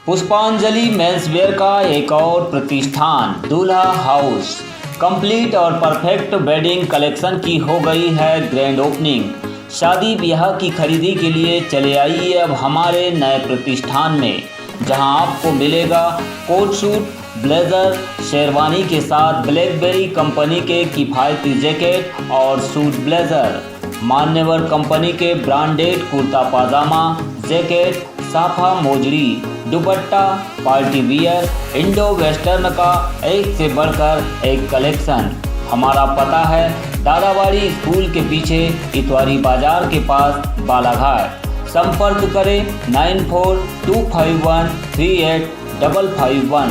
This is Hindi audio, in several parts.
पुष्पांजलि मेंसवेयर का एक और प्रतिष्ठान दूल्हा हाउस कंप्लीट और परफेक्ट वेडिंग कलेक्शन की हो गई है ग्रैंड ओपनिंग। शादी ब्याह की खरीदी के लिए चले आइए अब हमारे नए प्रतिष्ठान में, जहां आपको मिलेगा कोट सूट, ब्लेजर, शेरवानी के साथ ब्लैकबेरी कंपनी के किफ़ायती जैकेट और सूट ब्लेजर, मान्यवर कंपनी के ब्रांडेड कुर्ता पाजामा, जैकेट, साफा मोजड़ी, dupatta, party wear, Indo western का एक से बढ़कर एक कलेक्शन। हमारा पता है दादाबाड़ी स्कूल के पीछे इतवारी बाजार के पास बालाघाट। संपर्क करें 9425138551।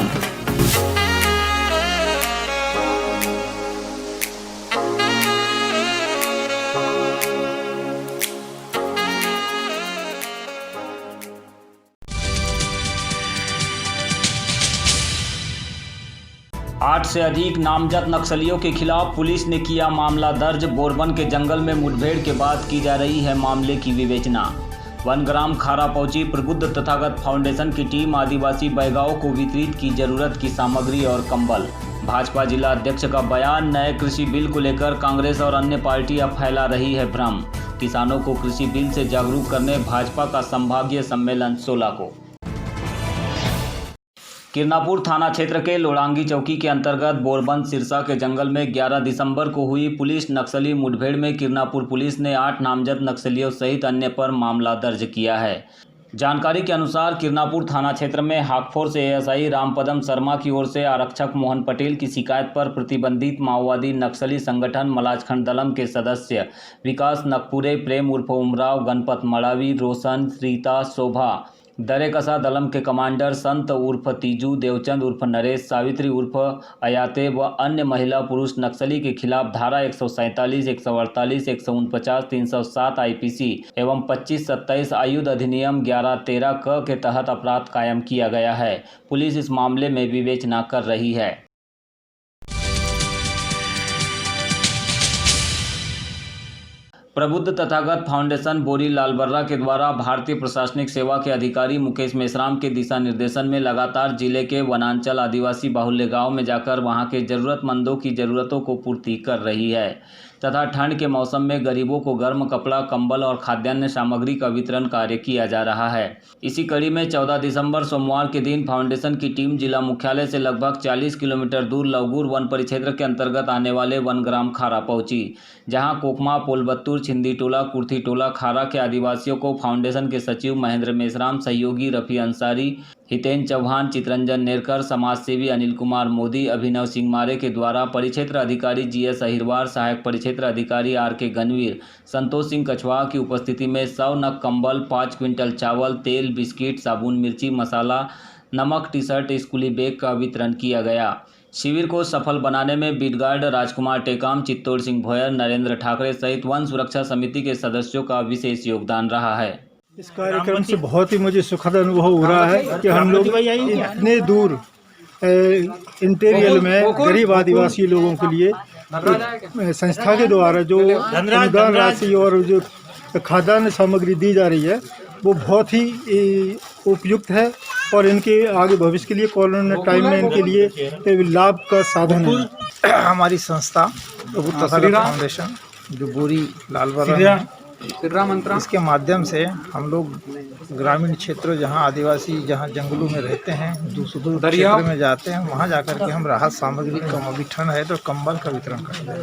आठ से अधिक नामजद नक्सलियों के खिलाफ पुलिस ने किया मामला दर्ज। बोरबन के जंगल में मुठभेड़ के बाद की जा रही है मामले की विवेचना। वनग्राम खारा पहुंची प्रबुद्ध तथागत फाउंडेशन की टीम। आदिवासी बैगाओं को वितरित की जरूरत की सामग्री और कंबल। भाजपा जिला अध्यक्ष का बयान। नए कृषि बिल को लेकर कांग्रेस और अन्य पार्टियां फैला रही है भ्रम। किसानों को कृषि बिल से जागरूक करने भाजपा का संभागीय सम्मेलन 16 को। किरनापुर थाना क्षेत्र के लोड़ांगी चौकी के अंतर्गत बोरबन सिरसा के जंगल में 11 दिसंबर को हुई पुलिस नक्सली मुठभेड़ में किरनापुर पुलिस ने 8 नामजद नक्सलियों सहित अन्य पर मामला दर्ज किया है। जानकारी के अनुसार किरनापुर थाना क्षेत्र में हाकफोर्स एएसआई रामपदम शर्मा की ओर से आरक्षक मोहन पटेल की शिकायत पर प्रतिबंधित माओवादी नक्सली संगठन मलाजखंड दलम के सदस्य विकास नकपुरे, प्रेम उर्फ उमराव, गणपत मड़ावी, रोशन, रीता, शोभा, दरेकसा दलम के कमांडर संत उर्फ तीजू, देवचंद उर्फ नरेश, सावित्री उर्फ अयाते व अन्य महिला पुरुष नक्सली के खिलाफ धारा 147, 148, 149, 307 आईपीसी एवं 25-27 आयुध अधिनियम 11-13 क के तहत अपराध कायम किया गया है। पुलिस इस मामले में विवेचना कर रही है। प्रबुद्ध तथागत फाउंडेशन बोरी लालबर्रा के द्वारा भारतीय प्रशासनिक सेवा के अधिकारी मुकेश मेश्राम के दिशा निर्देशन में लगातार जिले के वनांचल आदिवासी बाहुल्य गांव में जाकर वहां के जरूरतमंदों की जरूरतों को पूर्ति कर रही है तथा ठंड के मौसम में गरीबों को गर्म कपड़ा, कंबल और खाद्यान्न सामग्री का वितरण कार्य किया जा रहा है। इसी कड़ी में 14 दिसंबर सोमवार के दिन फाउंडेशन की टीम जिला मुख्यालय से लगभग 40 किलोमीटर दूर लवगुर वन परिक्षेत्र के अंतर्गत आने वाले वनग्राम खारा पहुंची, जहां कोकमा, पोलबत्तूर, छिंदी टोला, कुर्थी टोला, खारा के आदिवासियों को फाउंडेशन के सचिव महेंद्र मेश्राम, सहयोगी रफ़ी अंसारी, हितेन चौहान, चितरंजन नेरकर, समाजसेवी अनिल कुमार मोदी, अभिनव सिंह मारे के द्वारा परिक्षेत्र अधिकारी जीएस अहिरवार, सहायक परिक्षेत्र अधिकारी आर.के. गणवीर, संतोष सिंह कछवाहा की उपस्थिति में 100 नग कंबल, 5 क्विंटल चावल, तेल, बिस्किट, साबुन, मिर्ची, मसाला, नमक, टी शर्ट, स्कूली बैग का वितरण किया गया। शिविर को सफल बनाने में बीटगार्ड राजकुमार टेकाम, चित्तौड़ सिंह भोयर, नरेंद्र ठाकरे सहित वन सुरक्षा समिति के सदस्यों का विशेष योगदान रहा है। इस कार्यक्रम से बहुत ही मुझे सुखद अनुभव हो रहा है कि हम लोग इतने दूर इंटीरियर में गरीब आदिवासी लोगों के लिए संस्था के द्वारा जो अनुदान राशि और जो खाद्यान्न सामग्री दी जा रही है वो बहुत ही उपयुक्त है और इनके आगे भविष्य के लिए कोरोना टाइम में इनके लिए लाभ का साधन है। हमारी संस्था प्रबुद्ध तथागत फाउंडेशन जो बोरी लालबर्रा है, इसके माध्यम से हम लोग ग्रामीण क्षेत्रों जहां आदिवासी जहां जंगलों में रहते हैं, दूर क्षेत्र में जाते हैं, वहां जाकर के हम राहत सामग्री कम, अभी ठंड है तो कंबल का वितरण करते हैं।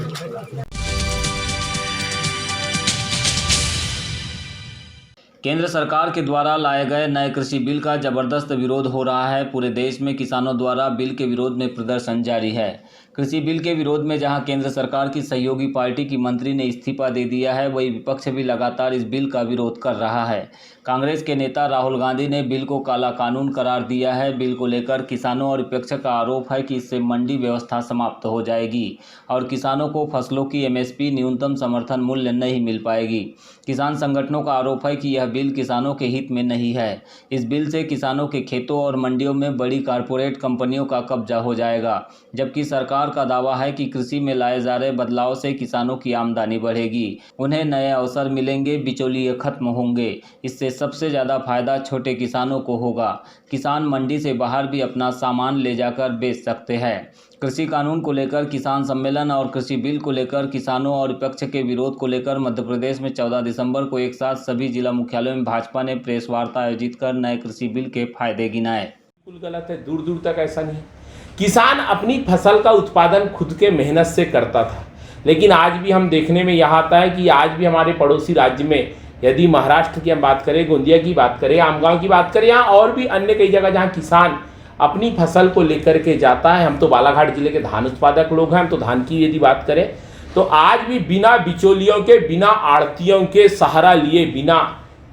केंद्र सरकार के द्वारा लाए गए नए कृषि बिल का जबरदस्त विरोध हो रहा है। पूरे देश में किसानों द्वारा बिल के विरोध में प्रदर्शन जारी है। कृषि बिल के विरोध में जहां केंद्र सरकार की सहयोगी पार्टी की मंत्री ने इस्तीफा दे दिया है, वहीं विपक्ष भी लगातार इस बिल का विरोध कर रहा है। कांग्रेस के नेता राहुल गांधी ने बिल को काला कानून करार दिया है। बिल को लेकर किसानों और विपक्ष का आरोप है कि इससे मंडी व्यवस्था समाप्त हो जाएगी और किसानों को फसलों की एमएसपी न्यूनतम समर्थन मूल्य नहीं मिल पाएगी। किसान संगठनों का आरोप है कि यह बिल किसानों के हित में नहीं है। इस बिल से किसानों के खेतों और मंडियों में बड़ी कारपोरेट कंपनियों का कब्जा हो जाएगा, जबकि सरकार सरकार का दावा है कि कृषि में लाए जा रहे बदलाव से किसानों की आमदनी बढ़ेगी, उन्हें नए अवसर मिलेंगे, बिचौलिए खत्म होंगे। इससे सबसे ज़्यादा फायदा छोटे किसानों को होगा। किसान मंडी से बाहर भी अपना सामान ले जाकर बेच सकते हैं। कृषि कानून को लेकर किसान सम्मेलन और कृषि बिल को लेकर किसानों और विपक्ष के विरोध को लेकर मध्य प्रदेश में 14 दिसंबर को एक साथ सभी जिला मुख्यालयों में भाजपा ने प्रेस वार्ता आयोजित कर नए कृषि बिल के फायदे गिनाए। बिल्कुल गलत है, दूर दूर तक ऐसा नहीं है। किसान अपनी फसल का उत्पादन खुद के मेहनत से करता था, लेकिन आज भी हम देखने में यह आता है कि आज भी हमारे पड़ोसी राज्य में, यदि महाराष्ट्र की हम बात करें, गोंदिया की बात करें, आमगांव की बात करें, या और भी अन्य कई जगह जहाँ किसान अपनी फसल को लेकर के जाता है। हम तो बालाघाट जिले के धान उत्पादक लोग हैं, हम तो धान की यदि बात करें तो आज भी बिना बिचौलियों के, बिना आड़तियों के सहारा लिए बिना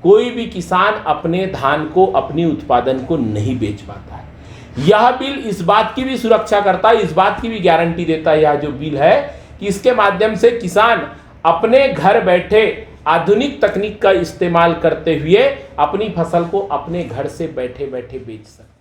कोई भी किसान अपने धान को, अपनी उत्पादन को नहीं बेच पाता है। यह बिल इस बात की भी सुरक्षा करता है, इस बात की भी गारंटी देता है, यह जो बिल है कि इसके माध्यम से किसान अपने घर बैठे आधुनिक तकनीक का इस्तेमाल करते हुए अपनी फसल को अपने घर से बैठे बैठे बेच सकता है।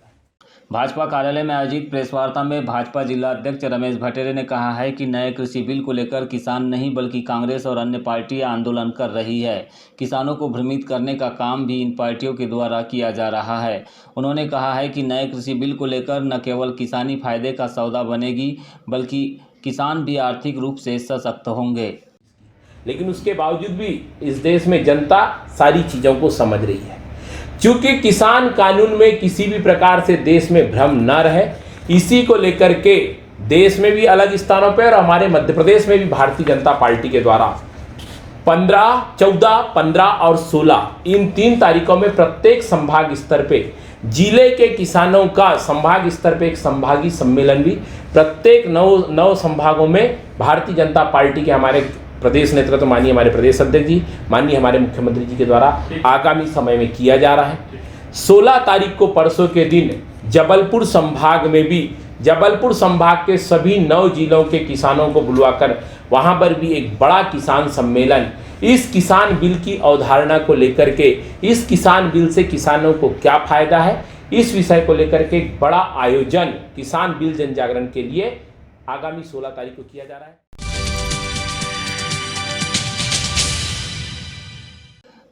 भाजपा कार्यालय में आयोजित प्रेस वार्ता में भाजपा जिला अध्यक्ष रमेश भटेरे ने कहा है कि नए कृषि बिल को लेकर किसान नहीं बल्कि कांग्रेस और अन्य पार्टियां आंदोलन कर रही है। किसानों को भ्रमित करने का काम भी इन पार्टियों के द्वारा किया जा रहा है। उन्होंने कहा है कि नए कृषि बिल को लेकर न केवल किसानी फायदे का सौदा बनेगी बल्कि किसान भी आर्थिक रूप से सशक्त होंगे। लेकिन उसके बावजूद भी इस देश में जनता सारी चीज़ों को समझ रही है। चूंकि किसान कानून में किसी भी प्रकार से देश में भ्रम न रहे, इसी को लेकर के देश में भी अलग स्थानों पर और हमारे मध्य प्रदेश में भी भारतीय जनता पार्टी के द्वारा 15, 14, 15 और 16 इन 3 तारीखों में प्रत्येक संभाग स्तर पे जिले के किसानों का संभाग स्तर पे एक संभागीय सम्मेलन भी प्रत्येक 9 संभागों में भारतीय जनता पार्टी के हमारे प्रदेश नेतृत्व, माननीय हमारे प्रदेश अध्यक्ष जी, माननीय हमारे मुख्यमंत्री जी के द्वारा आगामी समय में किया जा रहा है। 16 तारीख को परसों के दिन जबलपुर संभाग में भी, जबलपुर संभाग के सभी 9 जिलों के किसानों को बुलवाकर वहां पर भी एक बड़ा किसान सम्मेलन, इस किसान बिल की अवधारणा को लेकर के, इस किसान बिल से किसानों को क्या फायदा है, इस विषय को लेकर के एक बड़ा आयोजन किसान बिल जन जागरण के लिए आगामी 16 तारीख को किया जा रहा है।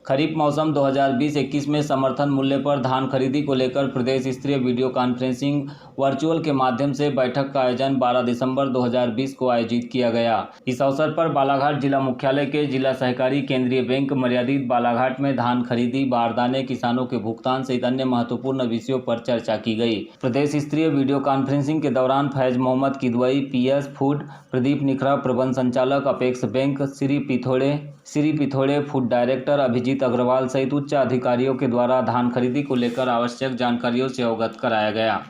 खरीफ मौसम 2020-21 में समर्थन मूल्य पर धान खरीदी को लेकर प्रदेश स्तरीय वीडियो कॉन्फ्रेंसिंग वर्चुअल के माध्यम से बैठक का आयोजन 12 दिसंबर 2020 को आयोजित किया गया। इस अवसर पर बालाघाट जिला मुख्यालय के जिला सहकारी केंद्रीय बैंक मर्यादित बालाघाट में धान खरीदी, बारदाने, किसानों के भुगतान सहित अन्य महत्वपूर्ण विषयों पर चर्चा की गई। प्रदेश स्तरीय वीडियो कॉन्फ्रेंसिंग के दौरान फैज मोहम्मद किदवई, PS फूड, प्रदीप निखरा प्रबंध संचालक apex bank, Shri Pithode food director, Abhijeet Agrawal सहित उच्च अधिकारियों के द्वारा धान खरीदी को लेकर आवश्यक जानकारियों से अवगत कराया गया।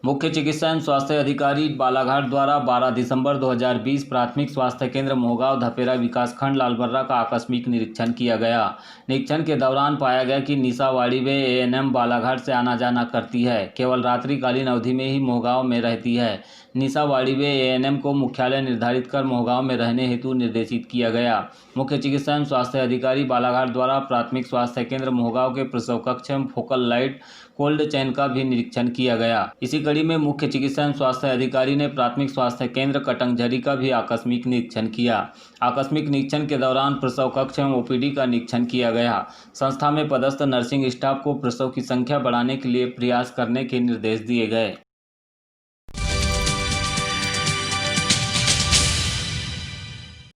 मुख्य चिकित्सा एवं स्वास्थ्य अधिकारी बालाघाट द्वारा 12 दिसंबर 2020 प्राथमिक स्वास्थ्य केंद्र मोहगांव धपेरा विकासखंड लालबर्रा का आकस्मिक निरीक्षण किया गया। निरीक्षण के दौरान पाया गया कि निशा वाड़ीवे ANM बालाघाट से आना जाना करती है, केवल रात्रिकालीन अवधि में ही मोहगांव में रहती है। निशा वाड़ीवे ANM को मुख्यालय निर्धारित कर मोहगांव में रहने हेतु निर्देशित किया गया। मुख्य चिकित्सा एवं स्वास्थ्य अधिकारी बालाघाट द्वारा प्राथमिक स्वास्थ्य केंद्र मोहगांव के प्रसव कक्ष एवं फोकल लाइट कोल्ड चैन का भी निरीक्षण किया गया। इसी कड़ी में मुख्य चिकित्सा एवं स्वास्थ्य अधिकारी ने प्राथमिक स्वास्थ्य केंद्र कटंगझरी का भी आकस्मिक निरीक्षण किया। आकस्मिक निरीक्षण के दौरान प्रसव कक्ष एवं OPD का निरीक्षण किया गया। संस्था में पदस्थ नर्सिंग स्टाफ को प्रसव की संख्या बढ़ाने के लिए प्रयास करने के निर्देश दिए गए।